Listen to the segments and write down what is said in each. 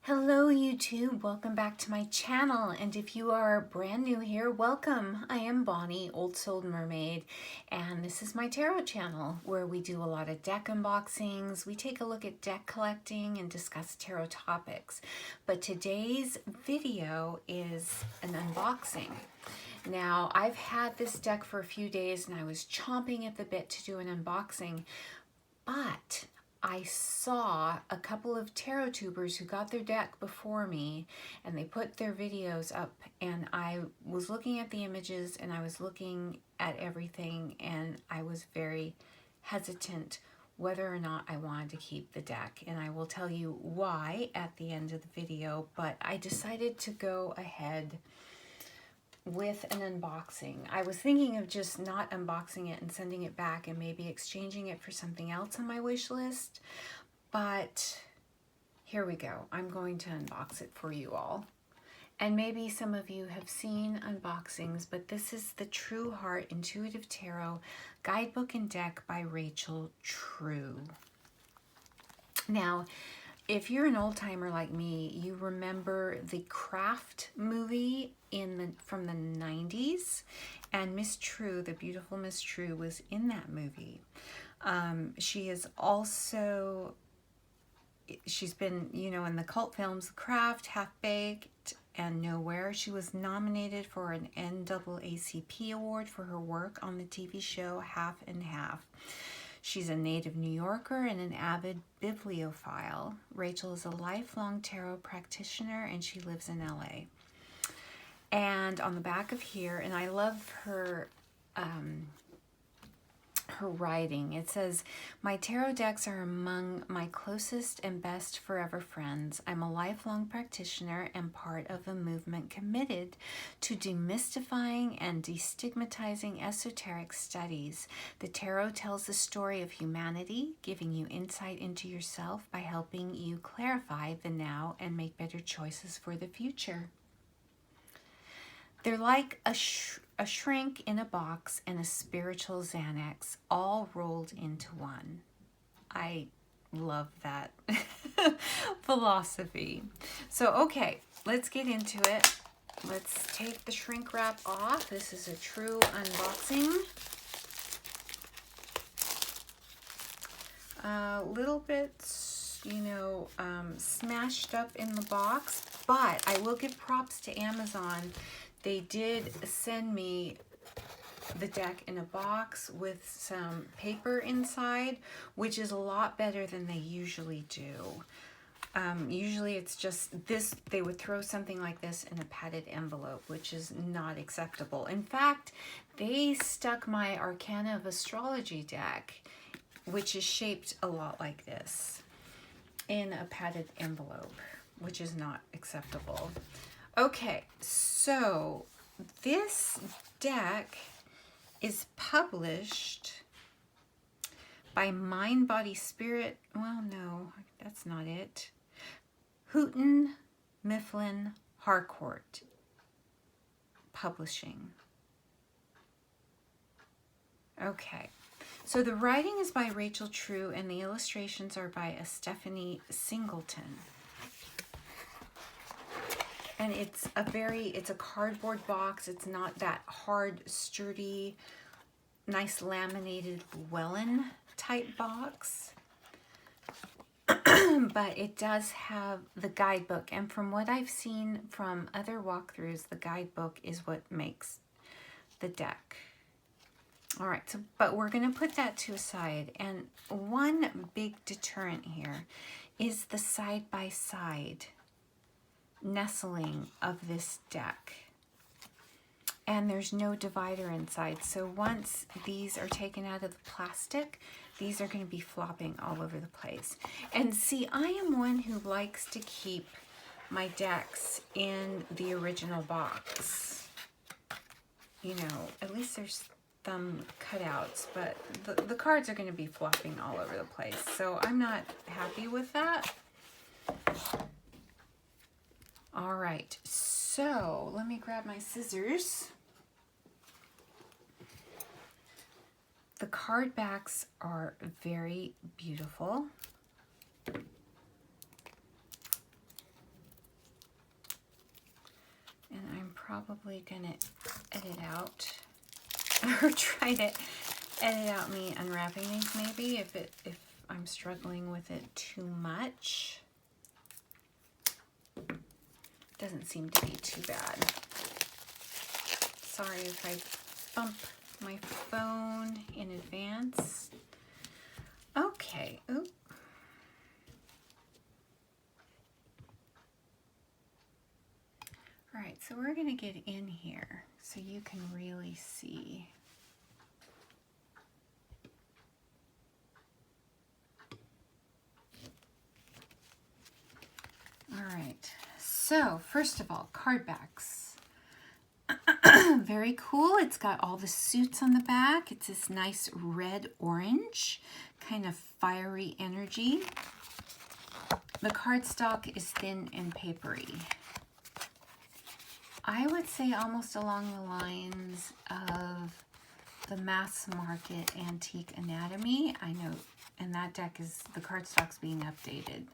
Hello YouTube, welcome back to my channel, and if you are brand new here, welcome. I am Bonnie, Old Soul Mermaid, and this is my tarot channel where we do a lot of deck unboxings. We take a look at deck collecting and discuss tarot topics, but today's video is an unboxing. Now, I've had this deck for a few days and I was chomping at the bit to do an unboxing, but I saw a couple of tarot tubers who got their deck before me and they put their videos up, and I was looking at the images and I was looking at everything and I was very hesitant whether or not I wanted to keep the deck, and I will tell you why at the end of the video, but I decided to go ahead with an unboxing. I was thinking of just not unboxing it and sending it back and maybe exchanging it for something else on my wish list, but here we go. I'm going to unbox it for you all. And maybe some of you have seen unboxings, but this is the True Heart Intuitive Tarot Guidebook and Deck by Rachel True. Now, if you're an old timer like me, you remember the Craft movie from the 90s, and Miss True, the beautiful Miss True, was in that movie. She is also, she's been, you know, in the cult films The Craft, Half Baked, and Nowhere. She was nominated for an NAACP award for her work on the TV show Half and Half. She's a native New Yorker and an avid bibliophile. Rachel is a lifelong tarot practitioner and she lives in LA. And on the back of here, and I love her her writing, it says, "My tarot decks are among my closest and best forever friends. I'm a lifelong practitioner and part of a movement committed to demystifying and destigmatizing esoteric studies. The tarot tells the story of humanity, giving you insight into yourself by helping you clarify the now and make better choices for the future. They're like a shrink in a box and a spiritual Xanax, all rolled into one." I love that philosophy. So, okay, let's get into it. Let's take the shrink wrap off. This is a true unboxing. A little bit, you know, smashed up in the box, but I will give props to Amazon. They did send me the deck in a box with some paper inside, which is a lot better than they usually do. Usually it's just this, they would throw something like this in a padded envelope, which is not acceptable. In fact, they stuck my Arcana of Astrology deck, which is shaped a lot like this, in a padded envelope, which is not acceptable. Okay, so this deck is published by Mind, Body, Spirit. Well, no, that's not it. Houghton Mifflin Harcourt Publishing. Okay, so the writing is by Rachel True and the illustrations are by Stephanie Singleton. And it's a cardboard box. It's not that hard, sturdy, nice laminated Llewellyn type box. But it does have the guidebook. And from what I've seen from other walkthroughs, the guidebook is what makes the deck. All right, so, but we're going to put that to a side. And one big deterrent here is the side-by-side nestling of this deck, and there's no divider inside, so once these are taken out of the plastic, these are going to be flopping all over the place. And see, I am one who likes to keep my decks in the original box. You know, at least there's thumb cutouts, but the cards are going to be flopping all over the place, so I'm not happy with that. All right, so let me grab my scissors. The card backs are very beautiful. probably gonna edit out or try to edit out me unwrapping these maybe if I'm struggling with it too much. Doesn't seem to be too bad. Sorry if I bump my phone in advance. Okay. Oop. All right, so we're going to get in here so you can really see. All right, so first of all, card backs. Very cool. It's got all the suits on the back. It's this nice red-orange, kind of fiery energy. The cardstock is thin and papery. I would say almost along the lines of the mass market antique anatomy. I know, and that deck is, the cardstock's being updated.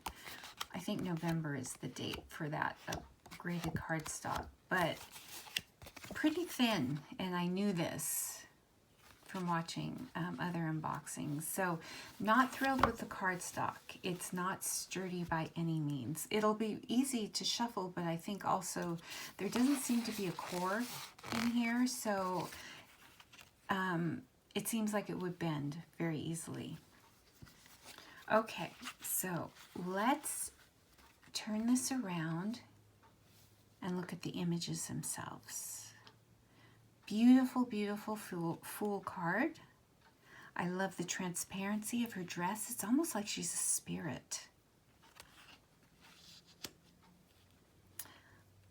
I think November is the date for that upgraded cardstock, but pretty thin, and I knew this from watching other unboxings. So not thrilled with the cardstock. It's not sturdy by any means. It'll be easy to shuffle, but I think also there doesn't seem to be a core in here, so it seems like it would bend very easily. Okay, so let's turn this around and look at the images themselves. Beautiful, beautiful Fool card. I love the transparency of her dress. It's almost like she's a spirit.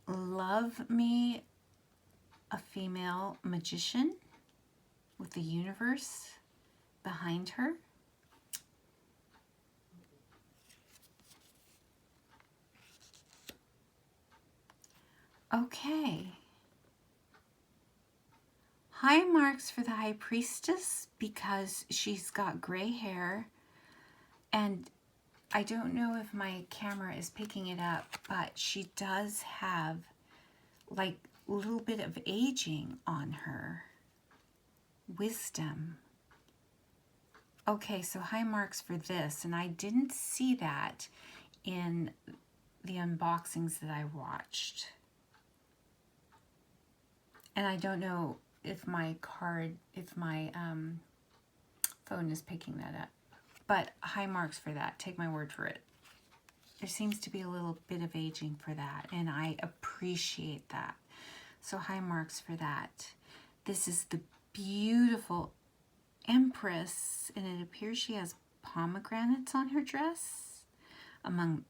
Love me a female magician with the universe behind her. Okay. High marks for the High Priestess because she's got gray hair, and I don't know if my camera is picking it up, but she does have like a little bit of aging on her. Wisdom. Okay, so high marks for this, and I didn't see that in the unboxings that I watched. And I don't know if my phone is picking that up. But high marks for that, take my word for it. There seems to be a little bit of aging for that, and I appreciate that. So high marks for that. This is the beautiful Empress, and it appears she has pomegranates on her dress. Among,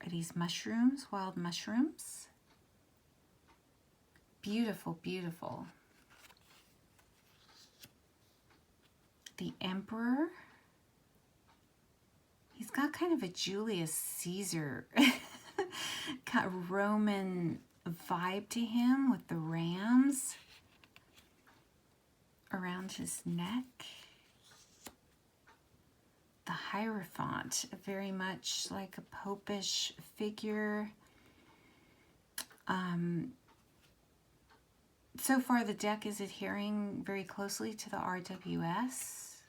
are these mushrooms, wild mushrooms? Beautiful, beautiful. The Emperor. He's got kind of a Julius Caesar, kind of Roman vibe to him with the rams around his neck. The Hierophant, very much like a popish figure. So far the deck is adhering very closely to the RWS.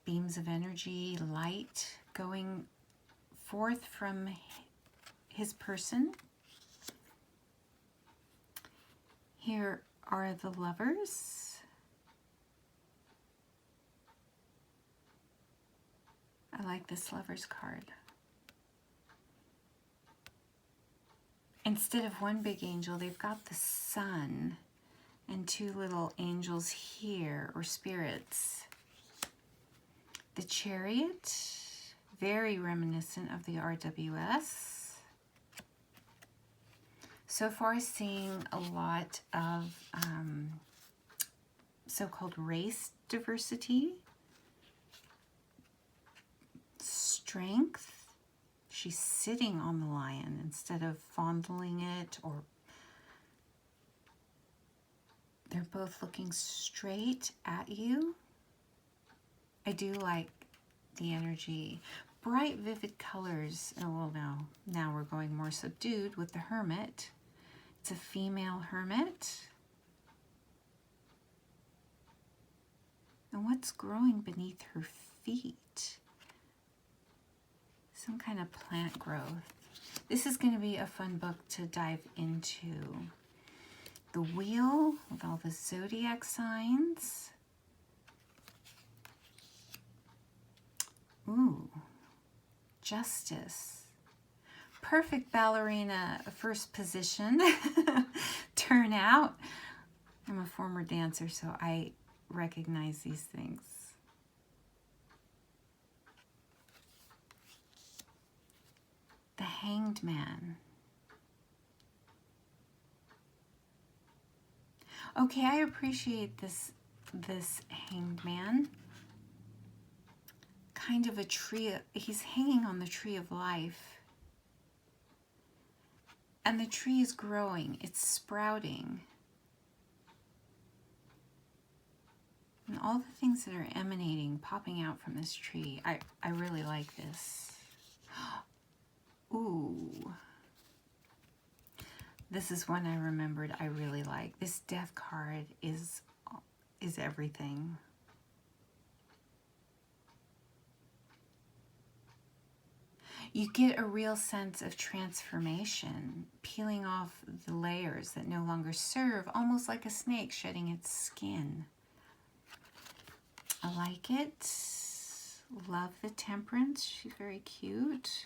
Beams of energy, light going forth from his person. Here are the lovers. I like this lovers card. Instead of one big angel, they've got the sun and two little angels here, or spirits. The Chariot, very reminiscent of the RWS. So far, seeing a lot of so-called race diversity. Strength. She's sitting on the lion instead of fondling it, or they're both looking straight at you. I do like the energy. Bright, vivid colors. Oh, well, now we're going more subdued with the Hermit. It's a female hermit. And what's growing beneath her feet? Some kind of plant growth. This is going to be a fun book to dive into. The wheel with all the zodiac signs. Ooh, justice. Perfect ballerina first position turnout. I'm a former dancer, so I recognize these things. The Hanged Man. Okay, I appreciate this Hanged Man. Kind of a tree, he's hanging on the tree of life. And the tree is growing, it's sprouting. And all the things that are emanating, popping out from this tree, I really like this. Ooh. This is one I remembered I really like. This death card is everything. You get a real sense of transformation, peeling off the layers that no longer serve, almost like a snake shedding its skin. I like it. Love the Temperance. She's very cute.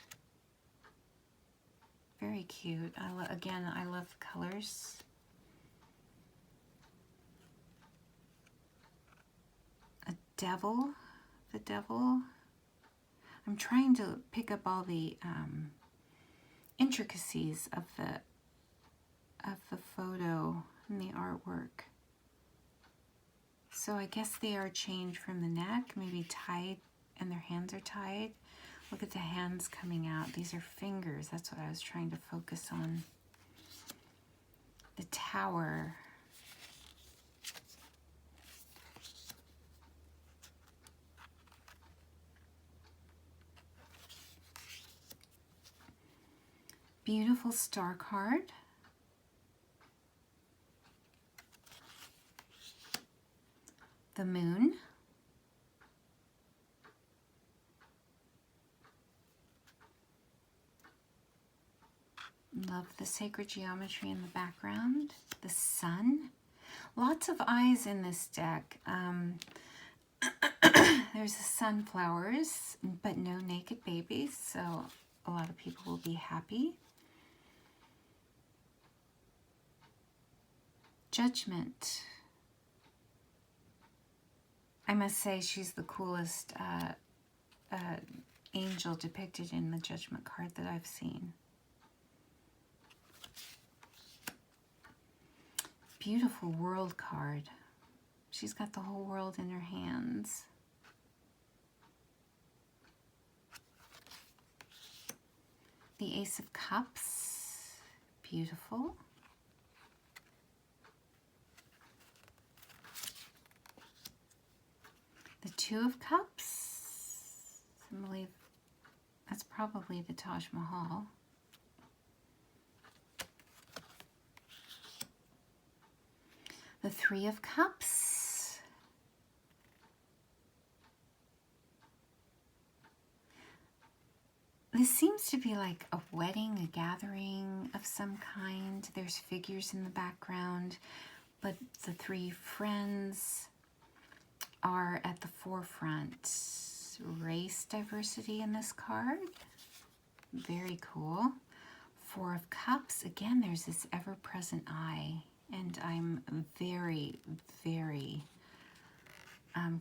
Very cute. Again, I love the colors. A devil. The devil. I'm trying to pick up all the intricacies of the photo and the artwork. So I guess they are chained from the neck, maybe tied, and their hands are tied. Look at the hands coming out. These are fingers. That's what I was trying to focus on. The Tower. Beautiful star card. The Moon. Love the sacred geometry in the background. The Sun. Lots of eyes in this deck. There's the sunflowers, but no naked babies, so a lot of people will be happy. Judgment. I must say she's the coolest angel depicted in the Judgment card that I've seen. Beautiful World card. She's got the whole world in her hands. The Ace of Cups. Beautiful. The Two of Cups. I believe that's probably the Taj Mahal. The Three of Cups. This seems to be like a wedding, a gathering of some kind. There's figures in the background, but the three friends are at the forefront. Race diversity in this card. Very cool. Four of Cups. Again, there's this ever-present eye. And I'm very, very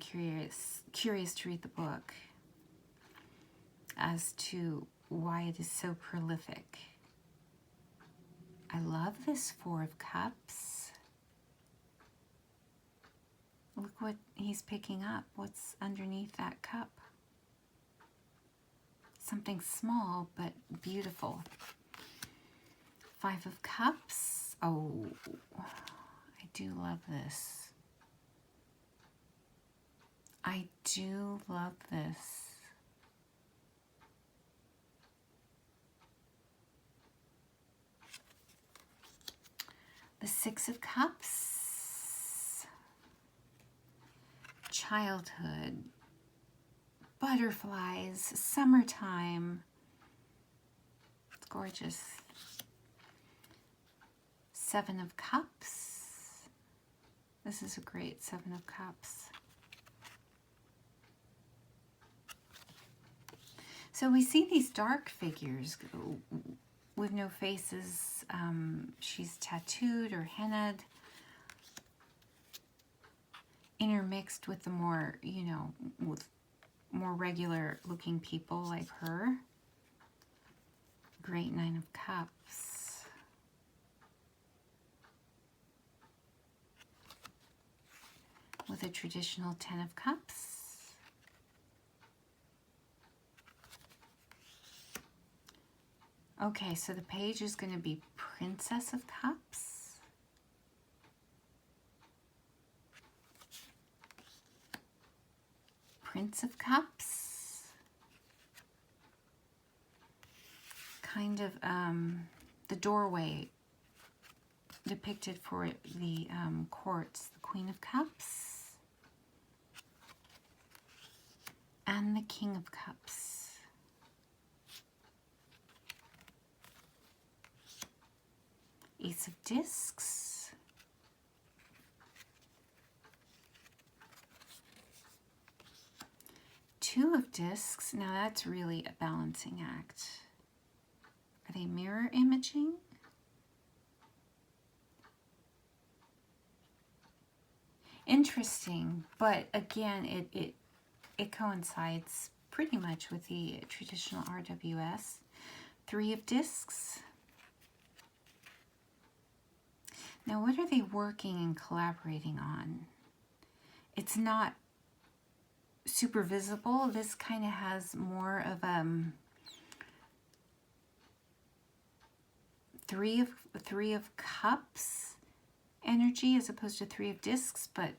curious to read the book as to why it is so prolific. I love this Four of Cups. Look what he's picking up. What's underneath that cup? Something small but beautiful. Five of Cups. Oh, I do love this. I do love this. The Six of Cups, childhood, butterflies, summertime. It's gorgeous. Seven of Cups. This is a great Seven of Cups. So we see these dark figures with no faces. She's tattooed or hennaed, intermixed with the more, you know, with more regular looking people like her. Great Nine of Cups. With a traditional Ten of Cups. Okay, so the page is going to be Princess of Cups. Prince of Cups. Kind of the doorway depicted for the courts. The Queen of Cups. And the King of Cups. Ace of Discs. Two of Discs. Now that's really a balancing act. Are they mirror imaging? Interesting, but again, it coincides pretty much with the traditional RWS. Three of Discs. Now, what are they working and collaborating on? It's not super visible. This kind of has more of three of Cups energy as opposed to Three of Discs, but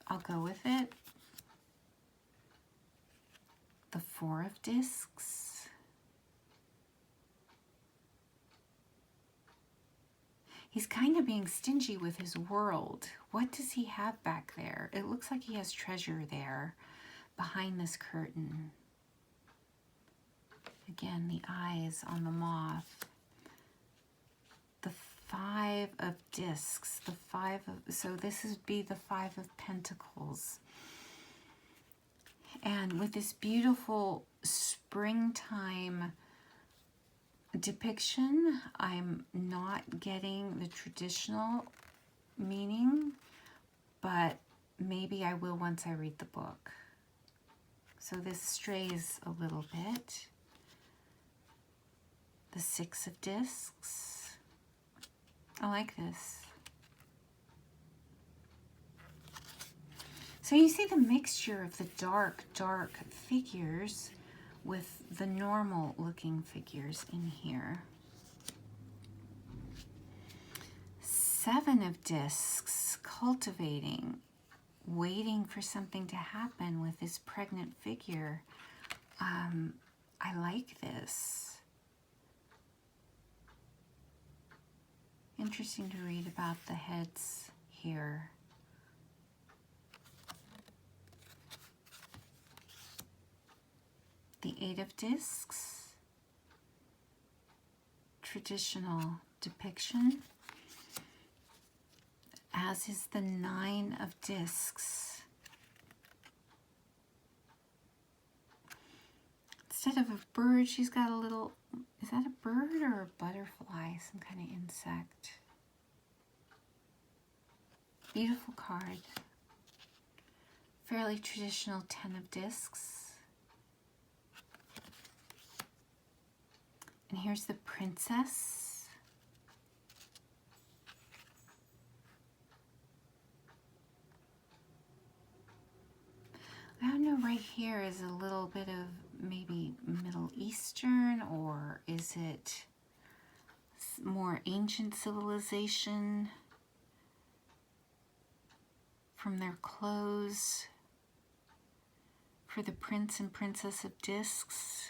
I'll go with it. The Four of Discs. He's kind of being stingy with his world. What does he have back there? It looks like he has treasure there behind this curtain. Again, the eyes on the moth. The Five of Discs. The Five of... So this would be the Five of Pentacles. And with this beautiful springtime depiction, I'm not getting the traditional meaning, but maybe I will once I read the book. So this strays a little bit. The Six of Discs. I like this. So you see the mixture of the dark figures with the normal looking figures in here. Seven of Discs, cultivating, waiting for something to happen with this pregnant figure. I like this. Interesting to read about the heads here. The Eight of Discs, traditional depiction, as is the Nine of Discs. Instead of a bird, she's got a little, is that a bird or a butterfly? Some kind of insect. Beautiful card. Fairly traditional Ten of Discs. And here's the Princess. I don't know, right here is a little bit of maybe Middle Eastern, or is it more ancient civilization from their clothes for the Prince and Princess of Discs.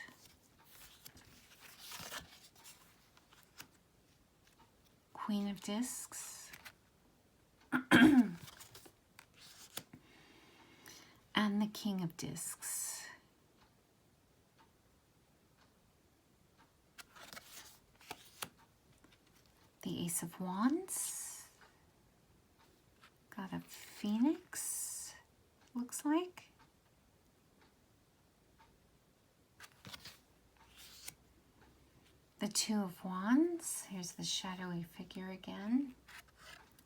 Queen of Discs. And the King of Discs. The Ace of Wands. Got a Phoenix, looks like. The Two of Wands. Here's the shadowy figure again.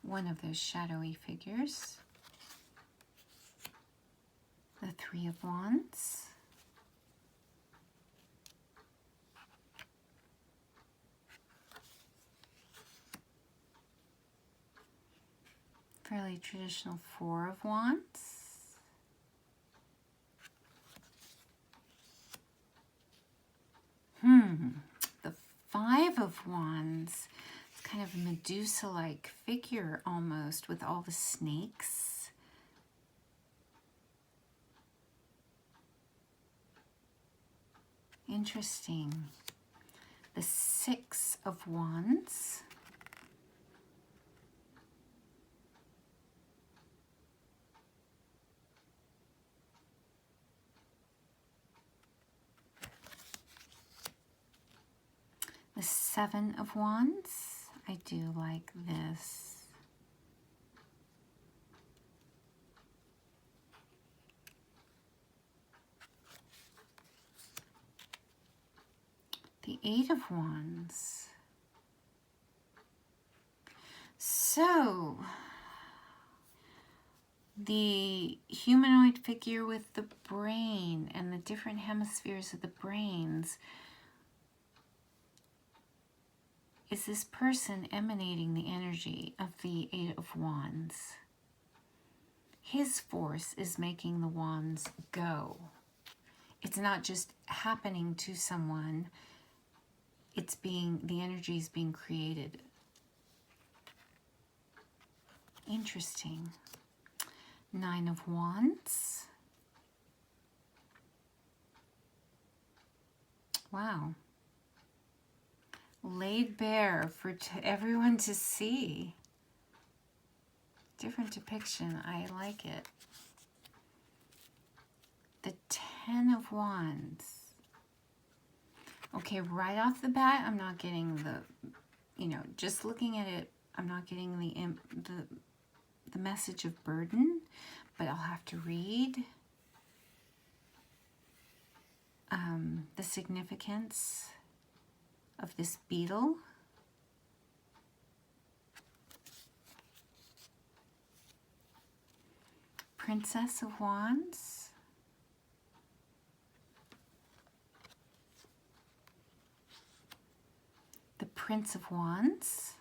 One of those shadowy figures. The Three of Wands. Fairly traditional Four of Wands. The Five of Wands. It's kind of a Medusa-like figure almost with all the snakes. Interesting. The Six of Wands. The Seven of Wands. I do like this. The Eight of Wands. So, the humanoid figure with the brain and the different hemispheres of the brains. Is this person emanating the energy of the Eight of Wands? His force is making the wands go. It's not just happening to someone. It's being, the energy is being created. Interesting. Nine of Wands. Wow. Laid bare for everyone to see. Different depiction. I like it. The Ten of Wands. Okay, right off the bat, I'm not getting the, just looking at it, I'm not getting the message of burden, but I'll have to read the significance of this beetle. Princess of Wands. The Prince of Wands.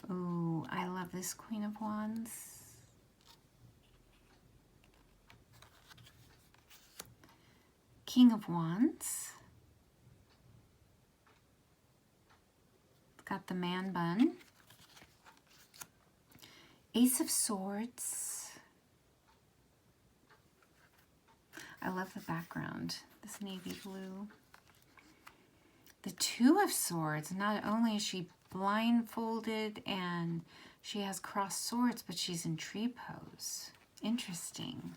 Ooh, I love this Queen of Wands. King of Wands. Got the man bun. Ace of Swords. I love the background, this navy blue. The Two of Swords. Not only is she blindfolded and she has crossed swords, but she's in tree pose. Interesting.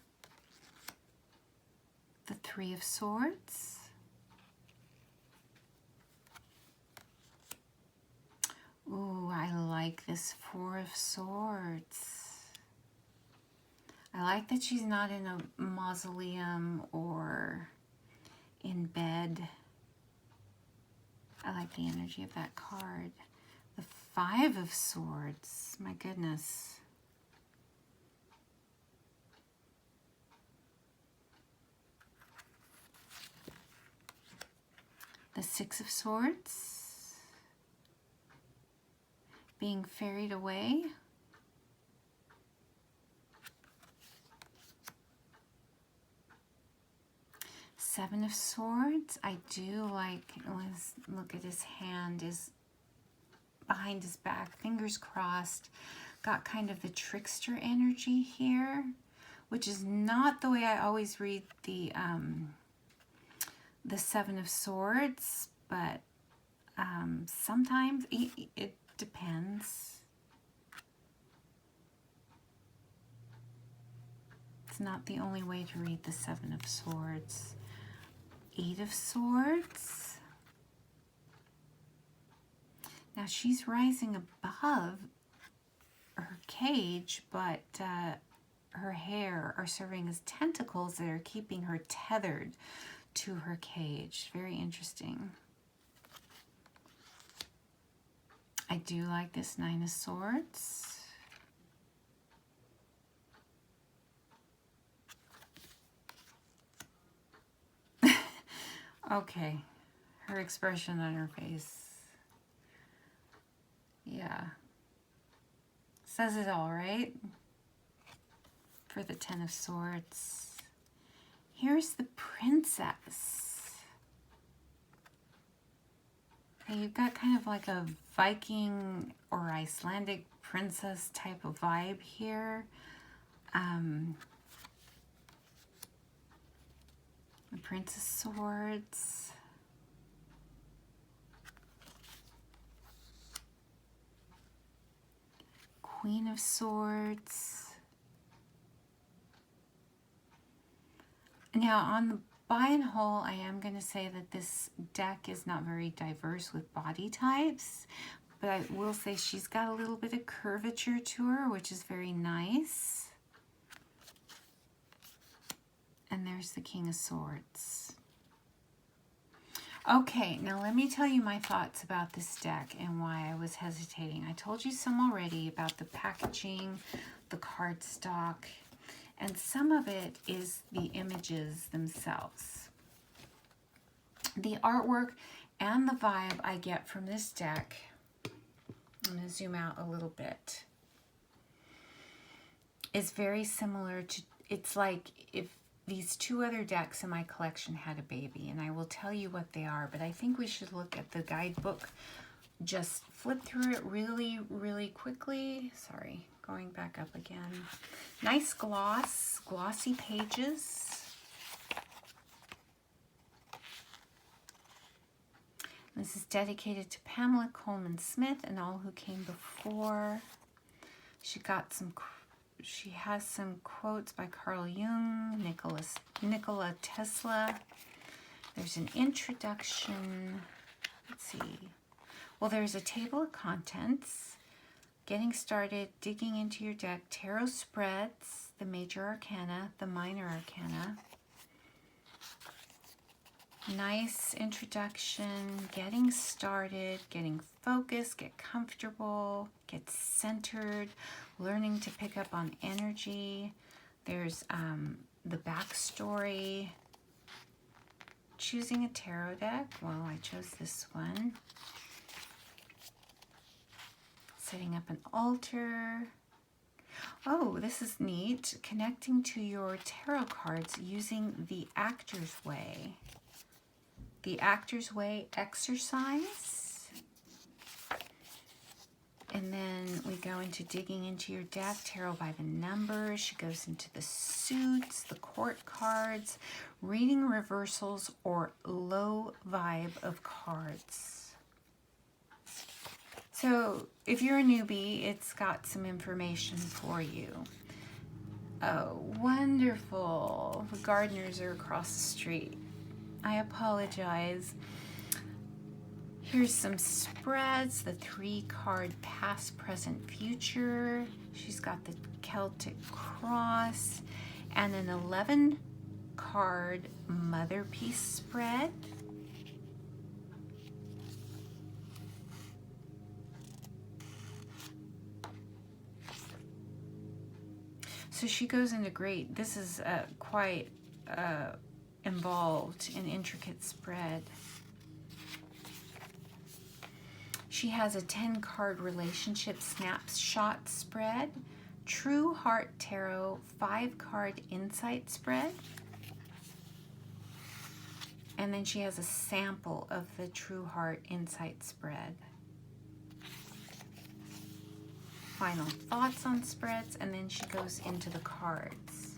The Three of Swords. Ooh, I like this Four of Swords. I like that she's not in a mausoleum or in bed. I like the energy of that card. The Five of Swords. My goodness. The Six of Swords. Being ferried away. Seven of Swords. I do like, let's look at his hand, is behind his back, fingers crossed. Got kind of the trickster energy here, which is not the way I always read the Seven of Swords, but Sometimes it depends. It's not the only way to read the Seven of Swords. Eight of Swords. Now she's rising above her cage, but her hair are serving as tentacles that are keeping her tethered to her cage. Very interesting. I do like this Nine of Swords. Okay, her expression on her face. Yeah. Says it all, right? For the Ten of Swords. Here's the Princess. Okay, you've got kind of like a Viking or Icelandic princess type of vibe here. The Prince of Swords. Queen of Swords. Now on the buy and haul, I am going to say that this deck is not very diverse with body types, but I will say she's got a little bit of curvature to her, which is very nice. And there's the King of Swords. Okay, now let me tell you my thoughts about this deck and why I was hesitating. I told you some already about the packaging, the cardstock, and some of it is the images themselves. The artwork and the vibe I get from this deck, I'm going to zoom out a little bit, is very similar to, it's like if these two other decks in my collection had a baby, and I will tell you what they are, but I think we should look at the guidebook. Just flip through it really, really quickly. Sorry, going back up again. Nice glossy pages. This is dedicated to Pamela Coleman Smith and all who came before. She has some quotes by Carl Jung, Nikola Tesla. There's an introduction. Let's see. Well, there's a table of contents. Getting started, digging into your deck, tarot spreads, the major arcana, the minor arcana. Nice introduction, getting started, getting focused, get comfortable, get centered, learning to pick up on energy. There's the backstory, choosing a tarot deck. Well, I chose this one. Setting up an altar. Oh, this is neat. Connecting to your tarot cards using the Actor's Way. The Actor's Way exercise. And then we go into digging into your deck, tarot by the numbers. She goes into the suits, the court cards, reading reversals or low vibe of cards. So if you're a newbie, it's got some information for you. Oh, wonderful. The gardeners are across the street. I apologize. Here's some spreads, the 3-card past, present, future. She's got the Celtic cross and an 11-card mother piece spread. So she goes into great, this is quite involved and intricate spread. She has a 10-card relationship snapshot spread, True Heart Tarot 5-card insight spread, and then she has a sample of the True Heart insight spread. Final thoughts on spreads, and then she goes into the cards.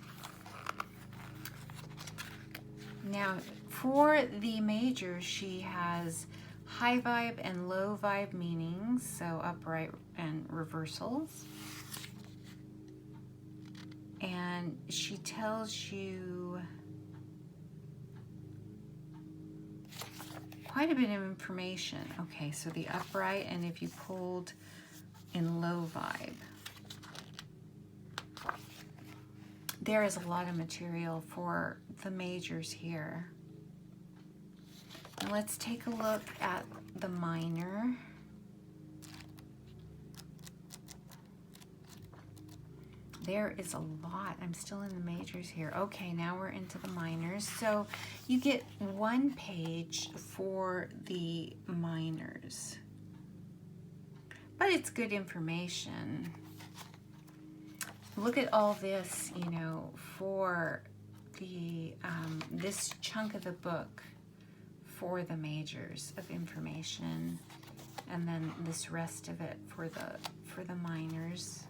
Now, for the majors, she has high vibe and low vibe meanings, so upright and reversals. And she tells you quite a bit of information. Okay, so the upright, and if you pulled in low vibe, there is a lot of material for the majors here. Now let's take a look at the minor. There is a lot. I'm still in the majors here. Okay, now we're into the minors. So you get one page for the minors, but it's good information. Look at all this, you know, for the this chunk of the book for the majors of information, and then this rest of it for the minors.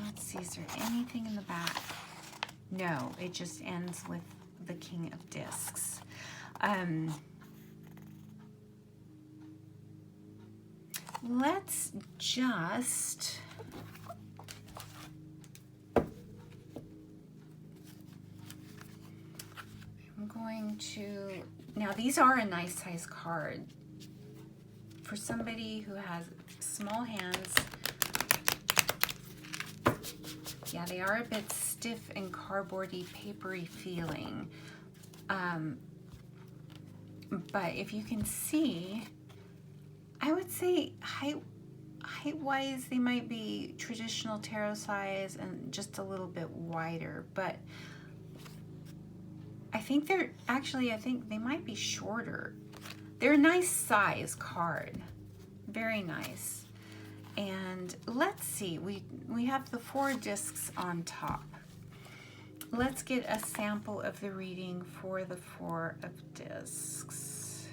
Let's see, is there anything in the back? No, it just ends with the King of Discs. Let's just... I'm going to... Now, these are a nice size card. For somebody who has small hands, yeah, they are a bit stiff and cardboardy, papery feeling. But if you can see, I would say height-wise, they might be traditional tarot size and just a little bit wider. But I think they're actually, I think they might be shorter. They're a nice size card, very nice. And let's see, we have the 4 discs on top. Let's get a sample of the reading for the 4 of discs.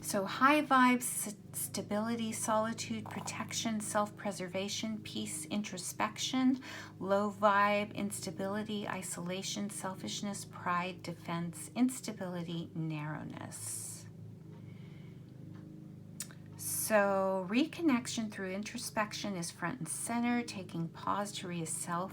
So high vibes, stability, solitude, protection, self-preservation, peace, introspection. Low vibe, instability, isolation, selfishness, pride, defense, instability, narrowness. So reconnection through introspection is front and center. Taking pause to reassess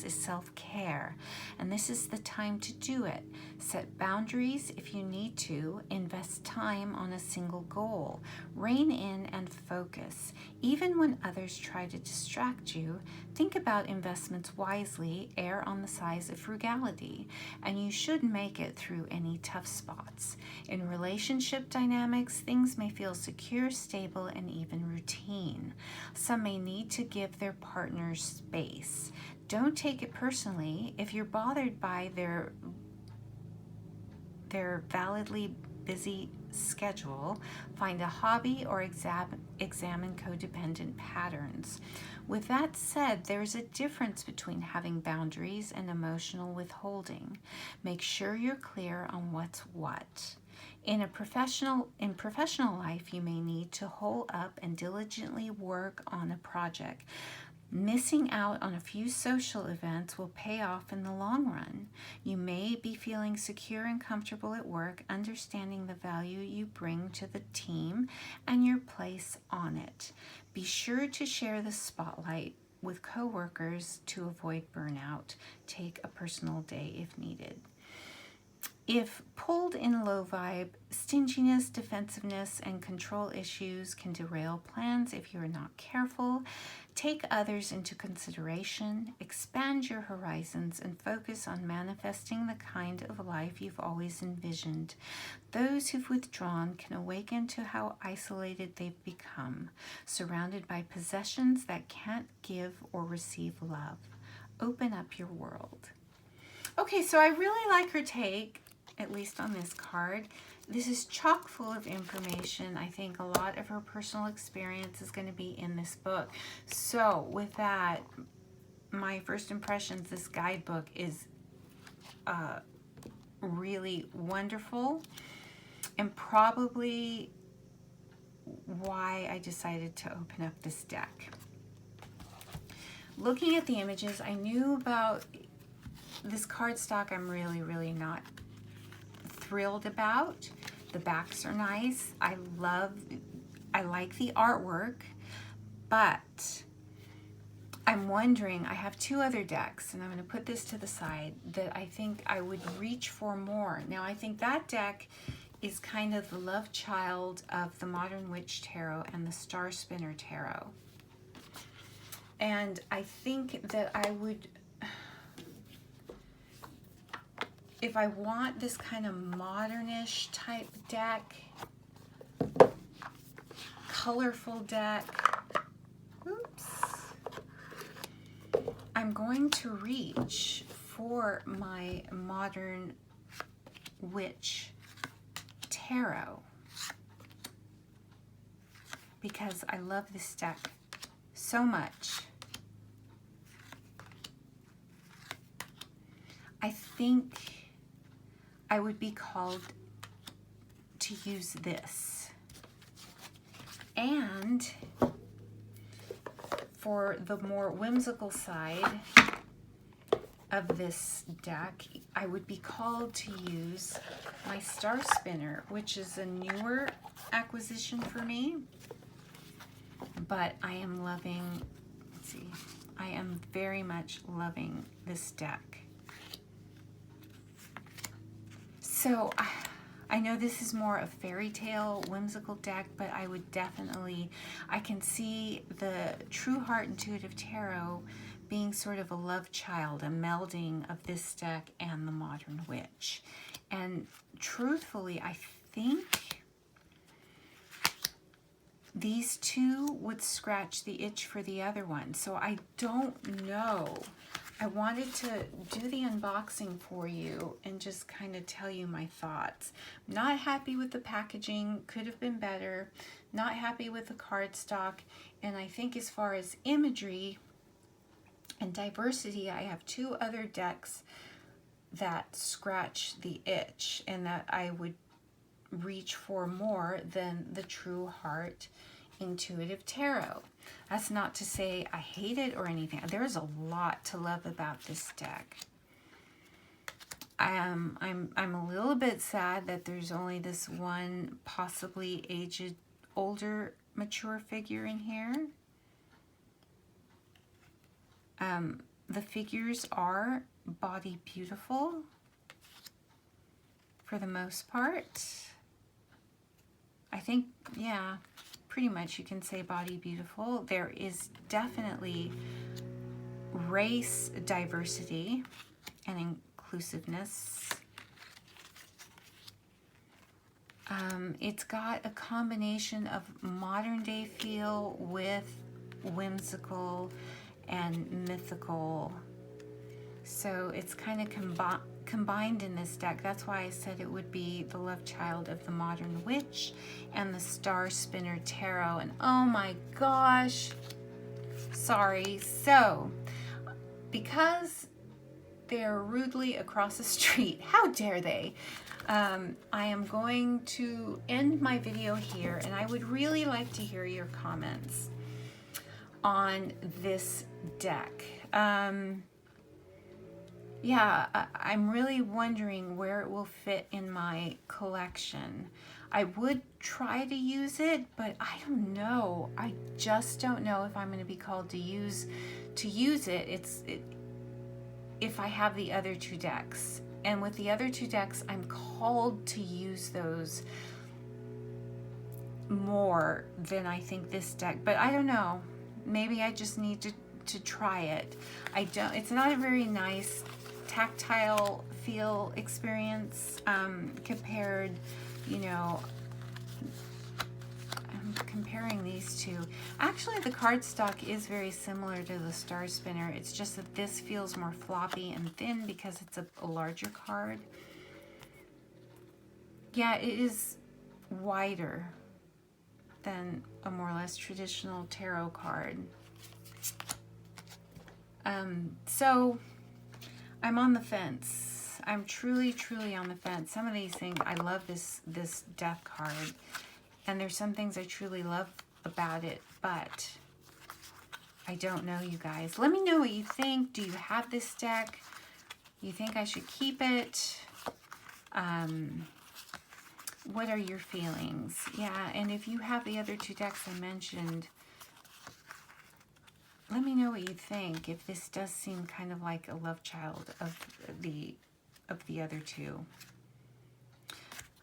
is self-care, and this is the time to do it. Set boundaries if you need to. Invest time on a single goal. Rein in and focus. Even when others try to distract you, think about investments wisely. Err on the side of frugality, and you should make it through any tough spots. In relationship dynamics, things may feel secure, stable, and even routine. Some may need to give their partners space. Don't take it personally if you're bothered by their validly busy schedule. Find a hobby or examine codependent patterns. With that said, there's a difference between having boundaries and emotional withholding. Make sure you're clear on what's what. In professional life, you may need to hole up and diligently work on a project. Missing out on a few social events will pay off in the long run. You may be feeling secure and comfortable at work, understanding the value you bring to the team and your place on it. Be sure to share the spotlight with coworkers to avoid burnout. Take a personal day if needed. If pulled in low vibe, stinginess, defensiveness, and control issues can derail plans if you are not careful. Take others into consideration, expand your horizons, and focus on manifesting the kind of life you've always envisioned. Those who've withdrawn can awaken to how isolated they've become, surrounded by possessions that can't give or receive love. Open up your world. Okay, so I really like her take, at least on this card. This is chock full of information. I think a lot of her personal experience is going to be in this book. So with that, my first impressions, this guidebook is really wonderful, and probably why I decided to open up this deck. looking at the images, I knew about this cardstock. I'm really not thrilled about. The backs are nice. I like the artwork, but I'm wondering, I have two other decks, and I'm going to put this to the side, that I think I would reach for more. Now, I think that deck is kind of the love child of the Modern Witch Tarot and the Star Spinner Tarot. And I think that I would, if I want this kind of modernish type deck, colorful deck, I'm going to reach for my Modern Witch Tarot because I love this deck so much. I think I would be called to use this. And for the more whimsical side of this deck, I would be called to use my Star Spinner, which is a newer acquisition for me. But I am loving, let's see, I am very much loving this deck. So I know this is more a fairy tale, whimsical deck, but I would definitely, I can see the True Heart Intuitive Tarot being sort of a love child, a melding of this deck and the Modern Witch. And truthfully, I think these two would scratch the itch for the other one. So I don't know. I wanted to do the unboxing for you and just kind of tell you my thoughts. Not happy with the packaging, could have been better. Not happy with the cardstock. And I think as far as imagery and diversity, I have two other decks that scratch the itch and that I would reach for more than the True Heart Intuitive Tarot. That's not to say I hate it or anything. There's a lot to love about this deck. I'm a little bit sad that there's only this one possibly aged, older, mature figure in here. The figures are body beautiful for the most part. I think, yeah, pretty much you can say body beautiful. There is definitely race diversity and inclusiveness. It's got a combination of modern day feel with whimsical and mythical. So it's kind of combined in this deck. That's why I said it would be the love child of the Modern Witch and the Star Spinner Tarot. And oh my gosh, sorry. So because they're rudely across the street, how dare they? I am going to end my video here, and I would really like to hear your comments on this deck. Yeah, I'm really wondering where it will fit in my collection. I would try to use it, but I don't know. I just don't know if I'm going to be called to use it. If I have the other two decks. And with the other two decks, I'm called to use those more than I think this deck. But I don't know. Maybe I just need to try it. It's not a very nice tactile feel experience compared, you know, I'm comparing these two. Actually, the cardstock is very similar to the Star Spinner. It's just that this feels more floppy and thin because it's a larger card. Yeah, it is wider than a more or less traditional tarot card. So I'm on the fence. I'm truly on the fence. Some of these things, I love this death card, and there's some things I truly love about it, but I don't know, you guys. Let me know what you think. Do you have this deck? You think I should keep it? What are your feelings? Yeah, and if you have the other two decks I mentioned, let me know what you think. If this does seem kind of like a love child of the other two.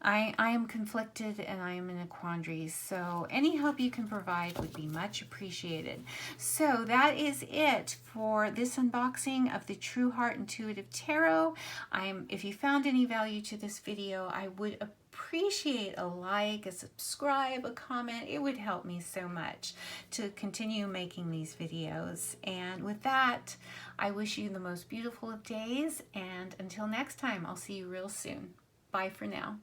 I am conflicted and I am in a quandary, so any help you can provide would be much appreciated. So that is it for this unboxing of the True Heart Intuitive Tarot. If you found any value to this video, I would appreciate a like, a subscribe, a comment. It would help me so much to continue making these videos. And with that, I wish you the most beautiful of days, and until next time, I'll see you real soon. Bye for now.